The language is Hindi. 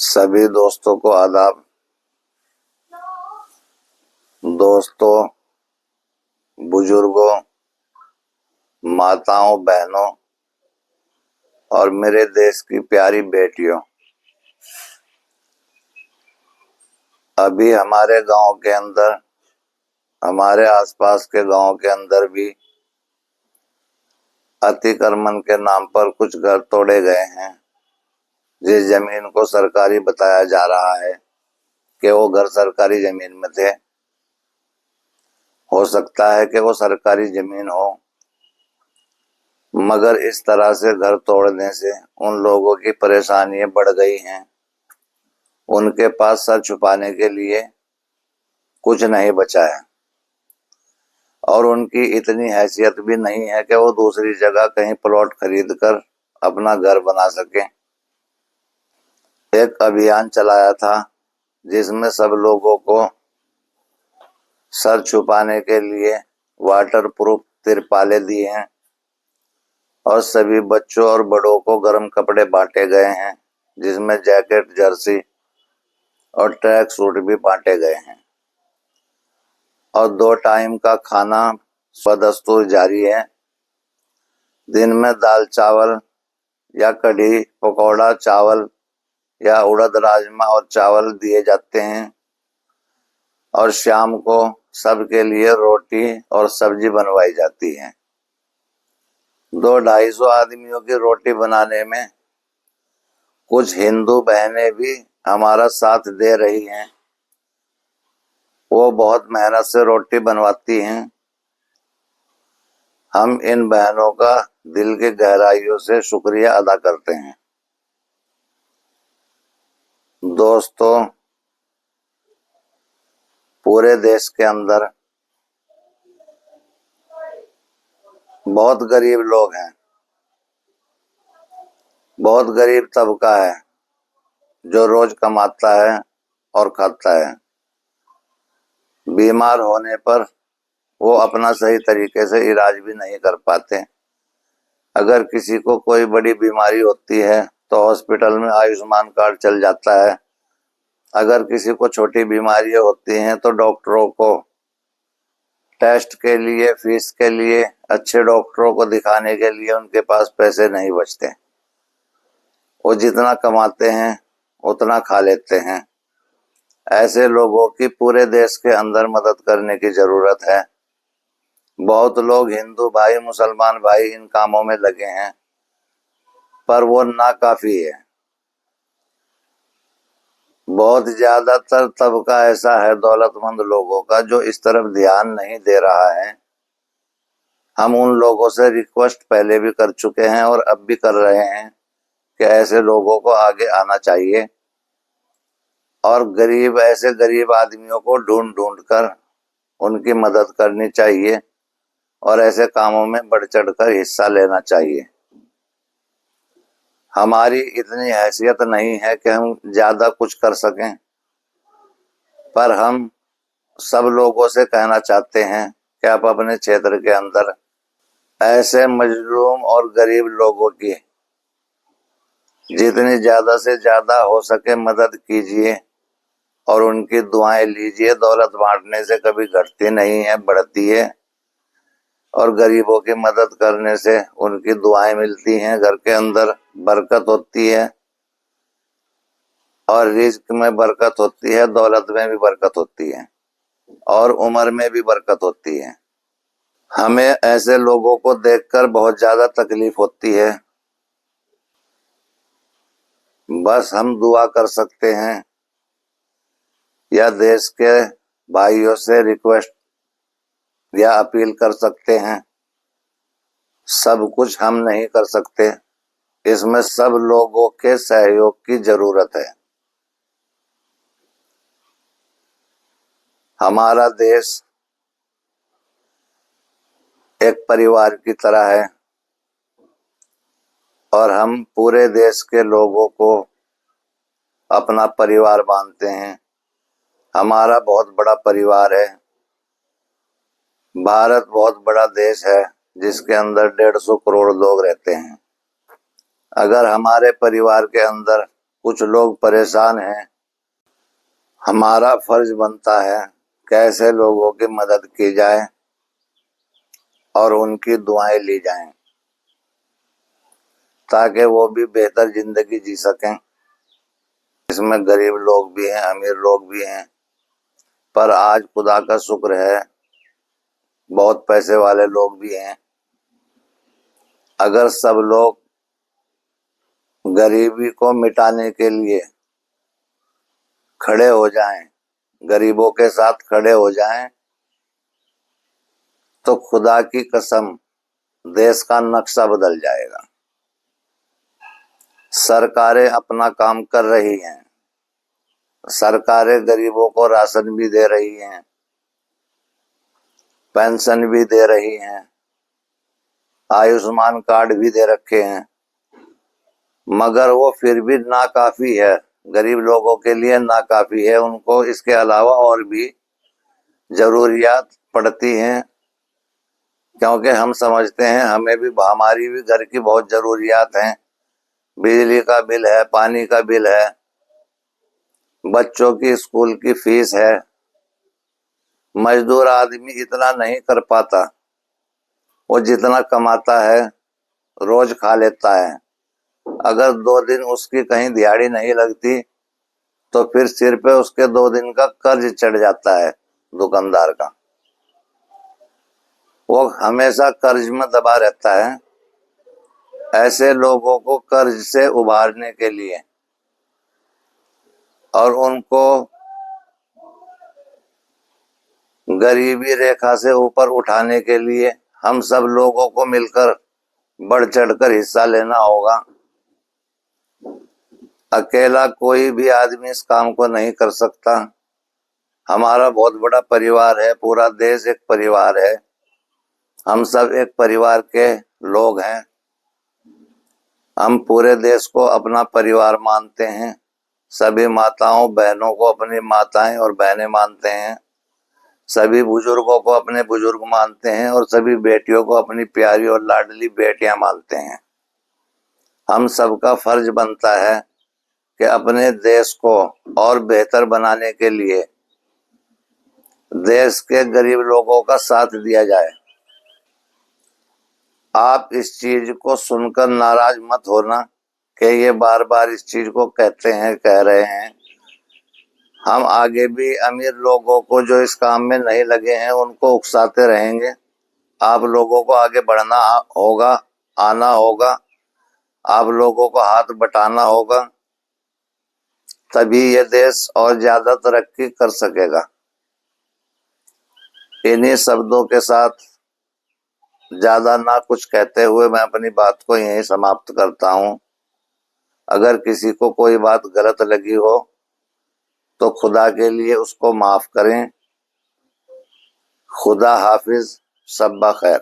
सभी दोस्तों को आदाब। दोस्तों, बुजुर्गों, माताओं, बहनों और मेरे देश की प्यारी बेटियों, अभी हमारे गांव के अंदर, हमारे आसपास के गांव के अंदर भी अतिक्रमण के नाम पर कुछ घर तोड़े गए हैं। जिस जमीन को सरकारी बताया जा रहा है कि वो घर सरकारी जमीन में थे, हो सकता है कि वो सरकारी जमीन हो, मगर इस तरह से घर तोड़ने से उन लोगों की परेशानियां बढ़ गई हैं। उनके पास सर छुपाने के लिए कुछ नहीं बचा है और उनकी इतनी हैसियत भी नहीं है कि वो दूसरी जगह कहीं प्लॉट खरीद कर अपना घर बना सके। एक अभियान चलाया था जिसमें सब लोगों को सर छुपाने के लिए वाटरप्रूफ तिरपाले दिए हैं और सभी बच्चों और बड़ों को गर्म कपड़े बांटे गए हैं, जिसमें जैकेट, जर्सी और ट्रैक सूट भी बांटे गए हैं और 2 टाइम का खाना बदस्तूर जारी है। दिन में दाल चावल या कढ़ी, पकौड़ा, चावल या उड़द राजमा और चावल दिए जाते हैं और शाम को सबके लिए रोटी और सब्जी बनवाई जाती है। 200-250 आदमियों की रोटी बनाने में कुछ हिंदू बहनें भी हमारा साथ दे रही हैं। वो बहुत मेहनत से रोटी बनवाती हैं। हम इन बहनों का दिल की गहराइयों से शुक्रिया अदा करते हैं। दोस्तों, पूरे देश के अंदर बहुत गरीब लोग हैं, बहुत गरीब तबका है जो रोज कमाता है और खाता है। बीमार होने पर वो अपना सही तरीके से इलाज भी नहीं कर पाते। अगर किसी को कोई बड़ी बीमारी होती है तो हॉस्पिटल में आयुष्मान कार्ड चल जाता है। अगर किसी को छोटी बीमारियां होती हैं तो डॉक्टरों को टेस्ट के लिए, फीस के लिए, अच्छे डॉक्टरों को दिखाने के लिए उनके पास पैसे नहीं बचते। वो जितना कमाते हैं उतना खा लेते हैं। ऐसे लोगों की पूरे देश के अंदर मदद करने की जरूरत है। बहुत लोग, हिंदू भाई, मुसलमान भाई, इन कामों में लगे हैं, पर वो नाकाफी है। बहुत ज्यादातर तबका ऐसा है दौलतमंद लोगों का जो इस तरफ ध्यान नहीं दे रहा है। हम उन लोगों से रिक्वेस्ट पहले भी कर चुके हैं और अब भी कर रहे हैं कि ऐसे लोगों को आगे आना चाहिए और ऐसे गरीब आदमियों को ढूंढ ढूंढ कर उनकी मदद करनी चाहिए और ऐसे कामों में बढ़ चढ़कर हिस्सा लेना चाहिए। हमारी इतनी हैसियत नहीं है कि हम ज्यादा कुछ कर सकें, पर हम सब लोगों से कहना चाहते हैं कि आप अपने क्षेत्र के अंदर ऐसे मजलूम और गरीब लोगों की जितनी ज्यादा से ज्यादा हो सके मदद कीजिए और उनकी दुआएं लीजिए। दौलत बांटने से कभी घटती नहीं है, बढ़ती है और गरीबों की मदद करने से उनकी दुआएं मिलती हैं, घर के अंदर बरकत होती है और रिज्क में बरकत होती है, दौलत में भी बरकत होती है और उम्र में भी बरकत होती है। हमें ऐसे लोगों को देखकर बहुत ज्यादा तकलीफ होती है। बस हम दुआ कर सकते हैं या देश के भाइयों से रिक्वेस्ट या अपील कर सकते हैं। सब कुछ हम नहीं कर सकते, इसमें सब लोगों के सहयोग की जरूरत है। हमारा देश एक परिवार की तरह है और हम पूरे देश के लोगों को अपना परिवार मानते हैं। हमारा बहुत बड़ा परिवार है। भारत बहुत बड़ा देश है जिसके अंदर 150 करोड़ लोग रहते हैं। अगर हमारे परिवार के अंदर कुछ लोग परेशान हैं। हमारा फर्ज बनता है कैसे लोगों की मदद की जाए और उनकी दुआएं ली जाएं ताकि वो भी बेहतर जिंदगी जी सकें। इसमें गरीब लोग भी हैं, अमीर लोग भी हैं, पर आज खुदा का शुक्र है बहुत पैसे वाले लोग भी हैं। अगर सब लोग गरीबी को मिटाने के लिए खड़े हो जाएं, गरीबों के साथ खड़े हो जाएं, तो खुदा की कसम देश का नक्शा बदल जाएगा। सरकारें अपना काम कर रही हैं, सरकारें गरीबों को राशन भी दे रही हैं, पेंशन भी दे रही हैं, आयुष्मान कार्ड भी दे रखे हैं, मगर वो फिर भी नाकाफी है, गरीब लोगों के लिए नाकाफी है। उनको इसके अलावा और भी जरूरियात पड़ती हैं, क्योंकि हम समझते हैं हमें भी, हमारी भी घर की बहुत जरूरियात हैं। बिजली का बिल है, पानी का बिल है, बच्चों की स्कूल की फीस है। मजदूर आदमी इतना नहीं कर पाता, वो जितना कमाता है रोज खा लेता है। अगर 2 दिन उसकी कहीं दिहाड़ी नहीं लगती तो फिर सिर पे उसके 2 दिन का कर्ज चढ़ जाता है दुकानदार का। वो हमेशा कर्ज में दबा रहता है। ऐसे लोगों को कर्ज से उबारने के लिए और उनको गरीबी रेखा से ऊपर उठाने के लिए हम सब लोगों को मिलकर बढ़ चढ़कर हिस्सा लेना होगा। अकेला कोई भी आदमी इस काम को नहीं कर सकता। हमारा बहुत बड़ा परिवार है, पूरा देश एक परिवार है, हम सब एक परिवार के लोग हैं। हम पूरे देश को अपना परिवार मानते हैं, सभी माताओं बहनों को अपनी माताएं और बहनें मानते हैं, सभी बुजुर्गों को अपने बुजुर्ग मानते हैं और सभी बेटियों को अपनी प्यारी और लाडली बेटियां मानते हैं। हम सबका फर्ज बनता है कि अपने देश को और बेहतर बनाने के लिए देश के गरीब लोगों का साथ दिया जाए। आप इस चीज को सुनकर नाराज मत होना कि ये बार बार इस चीज को कहते हैं, कह रहे हैं। हम आगे भी अमीर लोगों को जो इस काम में नहीं लगे हैं उनको उकसाते रहेंगे। आप लोगों को आगे बढ़ना होगा, आना होगा, आप लोगों को हाथ बटाना होगा, तभी ये देश और ज्यादा तरक्की कर सकेगा। इन्हीं शब्दों के साथ ज्यादा ना कुछ कहते हुए मैं अपनी बात को यहीं समाप्त करता हूं। अगर किसी को कोई बात गलत लगी हो तो खुदा के लिए उसको माफ करें। खुदा हाफिज, शब्बा खैर।